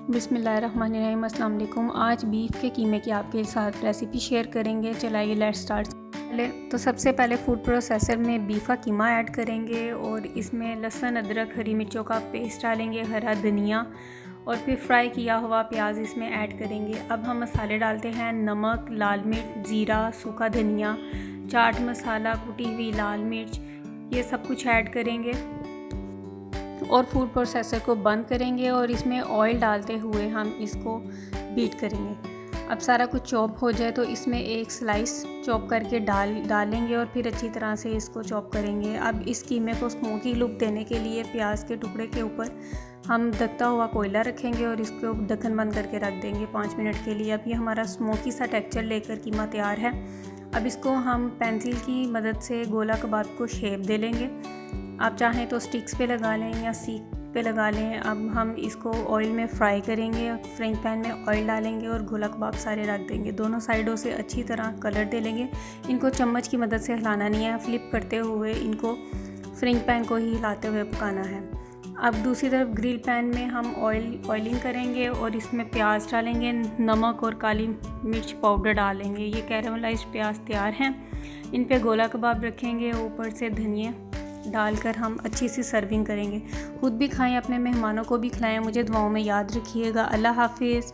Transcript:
बिस्मिल्लाहिर्रहमानिर्रहीम। अस्सलाम वालेकुम। आज बीफ के कीमे की आपके साथ रेसिपी शेयर करेंगे। चलाइए लेट्स स्टार्ट। तो सबसे पहले फूड प्रोसेसर में बीफ का कीमा ऐड करेंगे और इसमें लहसुन, अदरक, हरी मिर्चों का पेस्ट डालेंगे, हरा धनिया और फिर फ्राई किया हुआ प्याज इसमें ऐड करेंगे। अब हम मसाले डालते हैं, नमक, लाल मिर्च, ज़ीरा, सूखा धनिया, चाट मसाला, कुटी हुई लाल मिर्च, ये सब कुछ ऐड करेंगे और फूड प्रोसेसर को बंद करेंगे और इसमें ऑयल डालते हुए हम इसको बीट करेंगे। अब सारा कुछ चॉप हो जाए तो इसमें एक स्लाइस चॉप करके डालेंगे और फिर अच्छी तरह से इसको चॉप करेंगे। अब इस कीमे को स्मोकी लुक देने के लिए प्याज के टुकड़े के ऊपर हम दकता हुआ कोयला रखेंगे और इसको ढक्कन बंद करके रख देंगे 5 मिनट के लिए। अब ये हमारा स्मोकी सा टेक्सचर लेकर कीमा तैयार है। अब इसको हम पेंसिल की मदद से गोला कबाब को शेप दे लेंगे। आप चाहें तो स्टिक्स पे लगा लें या सीख पे लगा लें। अब हम इसको ऑयल में फ्राई करेंगे। फ्राइंग पैन में ऑयल डालेंगे और गोला कबाब सारे रख देंगे। दोनों साइडों से अच्छी तरह कलर दे लेंगे। इनको चम्मच की मदद से हिलाना नहीं है, फ्लिप करते हुए इनको फ्राइंग पैन को ही हिलाते हुए पकाना है। अब दूसरी तरफ ग्रिल पैन में हम ऑयलिंग करेंगे और इसमें प्याज डालेंगे, नमक और काली मिर्च पाउडर डालेंगे। ये कैरामलाइज्ड प्याज तैयार हैं। इन पे गोला कबाब रखेंगे, ऊपर से धनिया डालकर हम अच्छी सी सर्विंग करेंगे। खुद भी खाएं, अपने मेहमानों को भी खिलाएं। मुझे दुआओं में याद रखिएगा। अल्लाह हाफिज़।